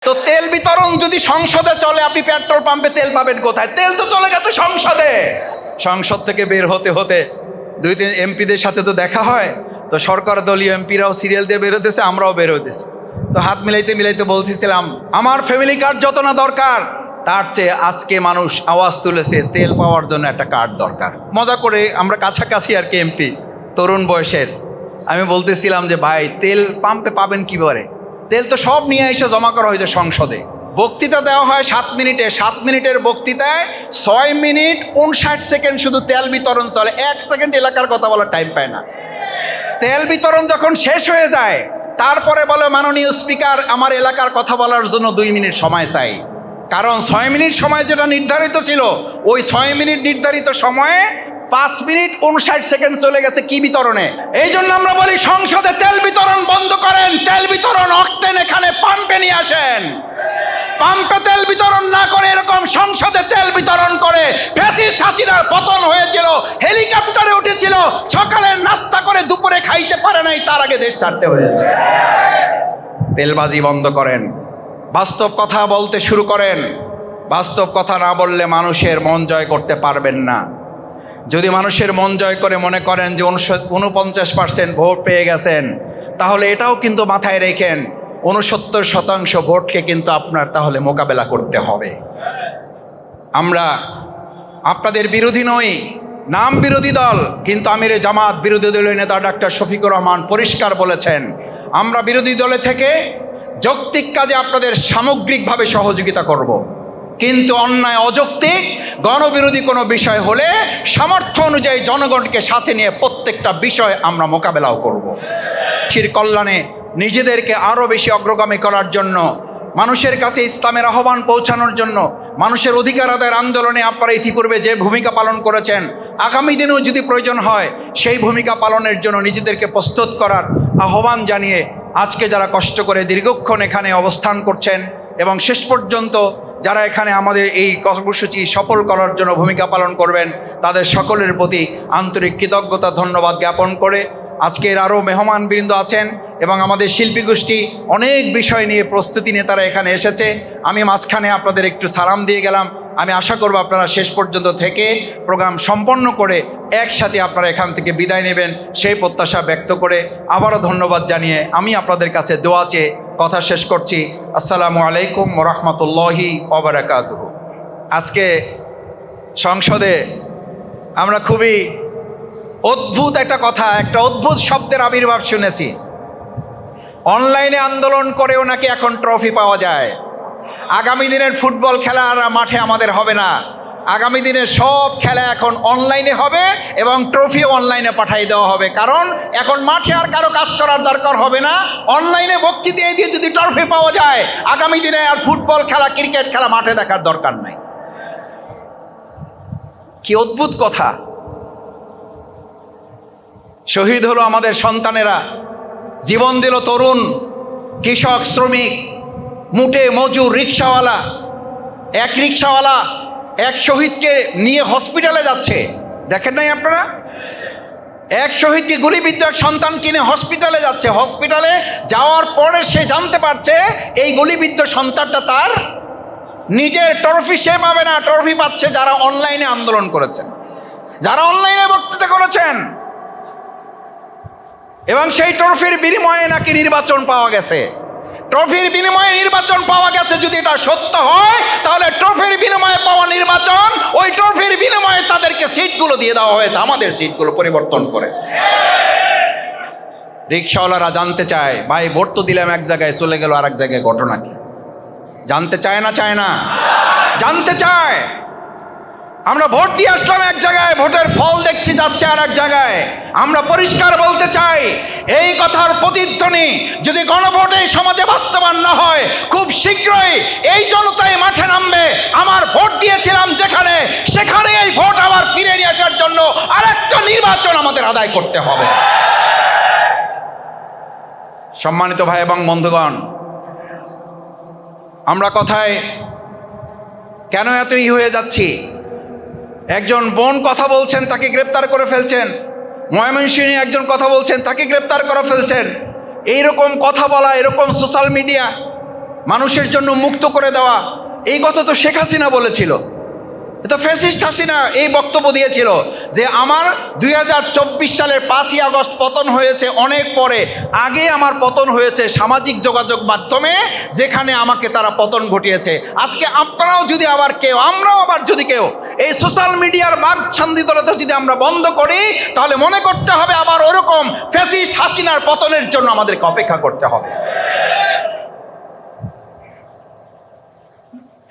তো তেল বিতরণ যদি সংসদে চলে, আপনি পেট্রোল পাম্পে তেল পাবেন কোথায়? তেল তো চলে গেছে সংসদে। সংসদ থেকে বের হতে হতে দুই তিন এমপিদের সাথে তো দেখা হয়, তো সরকার দলীয় এমপিরাও সিরিয়াল দিয়ে বের হতেছে, আমরাও বের হতেছি। তো হাত মিলাইতে মিলাইতে বলতেছিলাম, আমার ফ্যামিলি কার্ড যত না দরকার, তার চেয়ে আজকে মানুষ আওয়াজ তুলেছে তেল পাওয়ার জন্য একটা কার্ড দরকার। মজা করে আমরা কাছাকাছি আর কি এমপি, তরুণ বয়সের। আমি বলতেছিলাম যে ভাই, তেল পাম্পে পাবেন কি করে? তেল তো সব নিয়ে এসে জমা করা হয়েছে সংসদে। বক্তৃতা দেওয়া হয় 7 মিনিটে, 7 মিনিটের বক্তৃতায় 6 মিনিট 59 সেকেন্ড শুধু তেল বিতরণ চলে। 1 সেকেন্ড এলাকার কথা বলার টাইম পায় না। তেল বিতরণ যখন শেষ হয়ে যায়, তারপরে বলে মাননীয় স্পিকার, আমার এলাকার কথা বলার জন্য 2 মিনিট সময় চাই। কারণ 6 মিনিট সময় যেটা নির্ধারিত ছিল, ওই 6 মিনিট নির্ধারিত সময়ে 5 মিনিট 59 সেকেন্ড চলে গেছে কি বিতরণে। এই জন্য আমরা বলি সংসদে তেল বিতরণ বন্ধ করেন, তেল বিতরণ অক্টেন এখানে পাম্পে নিয়ে আসেন। পাম্পে তেল বিতরণ না করে এরকম সংসদে তেল বিতরণ করে ফ্যাসিস্ট হাসিনার পতন হয়েছিল। হেলিকপ্টারে উঠেছিল, সকালে নাস্তা করে দুপুরে খাইতে পারে নাই, তার আগে দেশ ছাড়তে হয়েছে। তেলবাজি বন্ধ করেন, বাস্তব কথা বলতে শুরু করেন। বাস্তব কথা না বললে মানুষের মন জয় করতে পারবেন না। যদি মানুষের মন জয় করে মনে করেন যে 49% ভোট পেয়ে গেছেন, তাহলে এটাও কিন্তু মাথায় রেখেন 69% ভোটকে কিন্তু আপনার তাহলে মোকাবেলা করতে হবে। আমরা আপনাদের বিরোধী নই, নাম বিরোধী দল, কিন্তু আমিরে জামাত বিরোধী দলীয় নেতা ডাক্তার শফিকুর রহমান পরিষ্কার বলেছেন, আমরা বিরোধী দলে থেকে যৌক্তিক কাজে আপনাদের সামগ্রিকভাবে সহযোগিতা করব। কিন্তু অন্যায় অযৌক্তিক গণবিরোধী কোনো বিষয় হলে সামর্থ্য অনুযায়ী জনগণকে সাথে নিয়ে প্রত্যেকটা বিষয় আমরা মোকাবেলাও করব। শির কল্যাণে নিজেদেরকে আরও বেশি অগ্রগামী করার জন্য, মানুষের কাছে ইসলামের আহ্বান পৌঁছানোর জন্য, মানুষের অধিকার আদায়ের আন্দোলনে আপনারা ইতিপূর্বে যে ভূমিকা পালন করেছেন, আগামী দিনেও যদি প্রয়োজন হয় সেই ভূমিকা পালনের জন্য নিজেদেরকে প্রস্তুত করার আহ্বান জানিয়ে, আজকে যারা কষ্ট করে দীর্ঘক্ষণ এখানে অবস্থান করছেন এবং শেষ পর্যন্ত যারা এখানে আমাদের এই কর্মসূচি সফল করার জন্য ভূমিকা পালন করবেন, তাদের সকলের প্রতি আন্তরিক কৃতজ্ঞতা ধন্যবাদ জ্ঞাপন করে, আজকের আরও মেহমানবৃন্দ আছেন এবং আমাদের শিল্পী গোষ্ঠী অনেক বিষয় নিয়ে প্রস্তুতি নিয়ে তারা এখানে এসেছে। আমি মাঝখানে আপনাদের একটু সালাম দিয়ে গেলাম। আমি আশা করব আপনারা শেষ পর্যন্ত থেকে প্রোগ্রাম সম্পন্ন করে একসাথে আপনারা এখান থেকে বিদায় নেবেন, সেই প্রত্যাশা ব্যক্ত করে আবারও ধন্যবাদ জানিয়ে আমি আপনাদের কাছে দোয়া চেয়ে কথা শেষ করছি। আসসালামু আলাইকুম ওয়া রাহমাতুল্লাহি ওয়া বারাকাতুহু। আজকে সংসদে আমরা খুবই অদ্ভুত একটা কথা, একটা অদ্ভুত শব্দের আবির্ভাব শুনেছি। অনলাইনে আন্দোলন করেও নাকি এখন ট্রফি পাওয়া যায়। আগামী দিনের ফুটবল খেলা আর মাঠে আমাদের হবে না। আগামী দিনের সব খেলা এখন অনলাইনে হবে এবং ট্রফিও অনলাইনে পাঠিয়ে দেওয়া হবে। কারণ এখন মাঠে আর কারো কাজ করার দরকার হবে না। অনলাইনে বক্তৃতা দিয়ে যদি ট্রফি পাওয়া যায়, আগামী দিনে আর ফুটবল খেলা, ক্রিকেট খেলা মাঠে দেখার দরকার নাই। কি অদ্ভুত কথা! শহীদ হলো আমাদের সন্তানেরা, জীবন দিল তরুণ, কৃষক, শ্রমিক, মুটে মজুর, রিক্সাওয়ালা। এক রিক্সাওয়ালা এক শহীদকে নিয়ে হসপিটালে যাচ্ছে, দেখেন নাই আপনারা? এক শহীদকে গুলিবিদ্ধ এক সন্তান কিনে হসপিটালে যাচ্ছে। হসপিটালে যাওয়ার পরে সে জানতে পারছে এই গুলিবিদ্ধ সন্তানটা তার নিজের। ট্রফি সে পাবে না, ট্রফি পাচ্ছে যারা অনলাইনে আন্দোলন করেছেন, যারা অনলাইনে বক্তৃতা করেছেন। এবং সেই ট্রফির বিনিময়ে নাকি নির্বাচন পাওয়া গেছে। ট্রফির বিনিময়ে নির্বাচন পাওয়া গেছে। যদি এটা সত্য হয়, তাহলে ট্রফির বিনিময়ে পাওয়া নির্বাচন, ওই ট্রফির বিনিময়ে তাদেরকে সিটগুলো দিয়ে দেওয়া হয়েছে, আমাদের সিটগুলো পরিবর্তন করে। রিক্সাওয়ালারা জানতে চায়, ভাই ভোট তো দিলাম এক জায়গায়, চলে গেল আর এক জায়গায়, ঘটনা কি? জানতে চায় না? চায় না? জানতে চায়। আমরা ভোট দিয়ে আসলাম এক জায়গায়, ভোটের ফল দেখছি যাচ্ছে আর এক জায়গায়। আমরা পরিষ্কার বলতে চাই, এই কথার প্রতিধ্বনি যদি গণভোট এই সমাজে বাস্তবায়ন না হয়, খুব শীঘ্রই এই জনতাই মাঠে নামবে। আমার ভোট দিয়েছিলাম যেখানে, সেখানে এই ভোট আবার ফিরে নিয়ে আসার জন্য আরেকটা নির্বাচন আমাদের আদায় করতে হবে। সম্মানিত ভাই এবং বন্ধুগণ, আমরা কথায় কেন এতই হয়ে যাচ্ছি? একজন বোন কথা বলছেন, তাকে গ্রেপ্তার করে ফেলছেন। ময়মনসিংহে একজন কথা বলছেন, তাকে গ্রেপ্তার করে ফেলছেন। এইরকম কথা বলা, এরকম সোশ্যাল মিডিয়া মানুষের জন্য মুক্ত করে দেওয়া, এই কথা তো শেখ হাসিনা বলেছিল। তো ফ্যাসিস্ট হাসিনা এই বক্তব্য দিয়েছিল যে আমার 2024 সালের 5ই আগস্ট পতন হয়েছে অনেক পরে, আগে আমার পতন হয়েছে সামাজিক যোগাযোগ মাধ্যমে, যেখানে আমাকে তারা পতন ঘটিয়েছে। আজকে আপনারাও যদি আবার কেউ, আমরাও আবার যদি কেউ এই সোশ্যাল মিডিয়ার বাকছন্দিতরতা যদি আমরা বন্ধ করি, তাহলে মনে করতে হবে আবার ওরকম ফ্যাসিস্ট হাসিনার পতনের জন্য আমাদেরকে অপেক্ষা করতে হবে।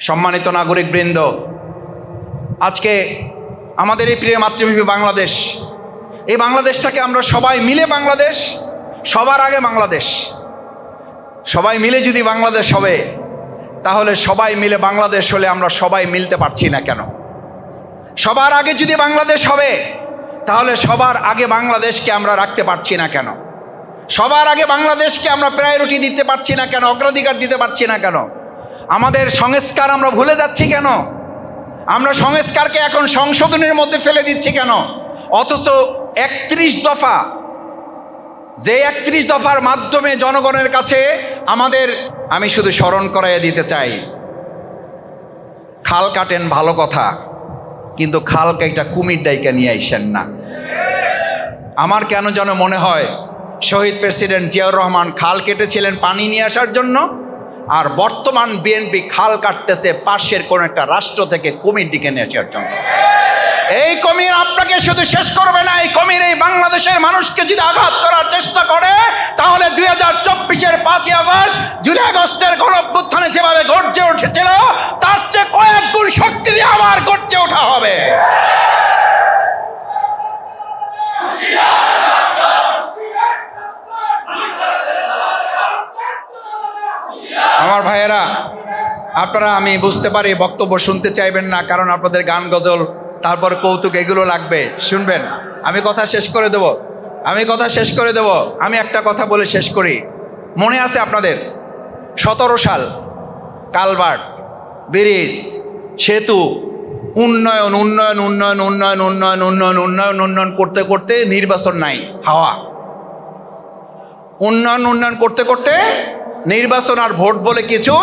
সম্মানিত নাগরিকবৃন্দ, আজকে আমাদের এই প্রিয় মাতৃভূমি বাংলাদেশ, এই বাংলাদেশটাকে আমরা সবাই মিলে বাংলাদেশ, সবার আগে বাংলাদেশ, সবাই মিলে যদি বাংলাদেশ হবে, তাহলে সবাই মিলে বাংলাদেশ হলে আমরা সবাই মিলতে পারছি না কেন? সবার আগে যদি বাংলাদেশ হবে, তাহলে সবার আগে বাংলাদেশকে আমরা রাখতে পারছি না কেন? সবার আগে বাংলাদেশকে আমরা প্রায়োরিটি দিতে পারছি না কেন? অগ্রাধিকার দিতে পারছি না কেন? আমাদের সংস্কার আমরা ভুলে যাচ্ছি কেন? আমরা সংস্কারকে এখন সংশোধনের মধ্যে ফেলে দিচ্ছি কেন? অথচ 31 দফা, যে 31 দফার মাধ্যমে জনগণের কাছে আমাদের, আমি শুধু স্মরণ করাইয়া দিতে চাই, খাল কাটেন ভালো কথা, কিন্তু খাল কাইটা কুমির ডাইকা নিয়ে আইসেন না। আমার কেন যেন মনে হয় শহীদ প্রেসিডেন্ট জিয়াউর রহমান খাল কেটেছিলেন পানি নিয়ে আসার জন্য, আর বর্তমান বিএনপি খাল কাটতেছে পাশের কোন একটা রাষ্ট্র থেকে কুমির ডেকে নিয়ে আসার জন্য। এই কুমির আপনাকে শুধু শেষ করবে না, এই কুমির এই বাংলাদেশের মানুষকে যদি আঘাত করার চেষ্টা করে, তাহলে 2024-এর 5ই আগস্ট, জুলাই আগস্টের গণঅভ্যুত্থানে যেভাবে গর্জে উঠেছিল, তার চেয়ে কয়েক গুণ শক্তি দিয়ে আবার গর্জে ওঠা হবে। আমার ভাইয়েরা, আপনারা, আমি বুঝতে পারি বক্তব্য শুনতে চাইবেন না, কারণ আপনাদের গান গজল, তারপর কৌতুক এগুলো লাগবে, শুনবেন। আমি কথা শেষ করে দেব, আমি একটা কথা বলে শেষ করি। মনে আছে আপনাদের 17 সাল কালভার্ট, ব্রিজ, সেতু, উন্নয়ন উন্নয়ন উন্নয়ন উন্নয়ন উন্নয়ন উন্নয়ন উন্নয়ন উন্নয়ন করতে করতে নির্বাচন নাই, হাওয়া। উন্নয়ন উন্নয়ন করতে করতে নির্বাচন আর ভোট বলে কিছু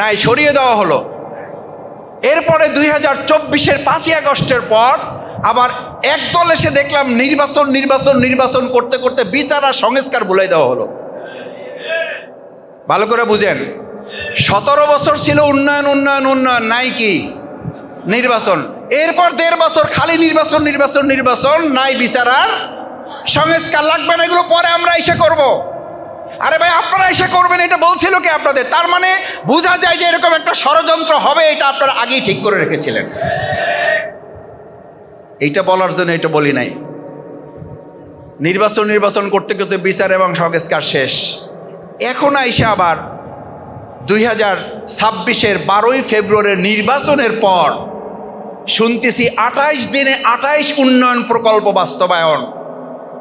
নাই, সরিয়ে দেওয়া হলো। এরপরে 2024-এর 5ই আগস্টের পর আবার একদল এসে দেখলাম নির্বাচন নির্বাচন নির্বাচন করতে করতে বিচার আর সংস্কার ভুলাই দেওয়া হলো। ভালো করে বুঝেন, 17 বছর ছিল উন্নয়ন উন্নয়ন উন্নয়ন, নাই কি নির্বাচন। এরপর 1.5 বছর খালি নির্বাচন নির্বাচন নির্বাচন, নাই বিচার আর সংস্কার, লাগবে না, এগুলো পরে আমরা এসে করব। আরে ভাই, আপনারা এসে করবেন এটা বলছিল কি আপনাদের? তার মানে বোঝা যায় যে এরকম একটা ষড়যন্ত্র হবে, এটা আপনারা আগেই ঠিক করে রেখেছিলেন। এইটা বলার জন্য এটা বলি নাই। নির্বাচন নির্বাচন করতে করতে বিচার এবং সংস্কার শেষ। এখন আইসে আবার 2026-এর 12ই ফেব্রুয়ারির নির্বাচনের পর শুনতেছি 28 দিনে 28 উন্নয়ন প্রকল্প বাস্তবায়ন।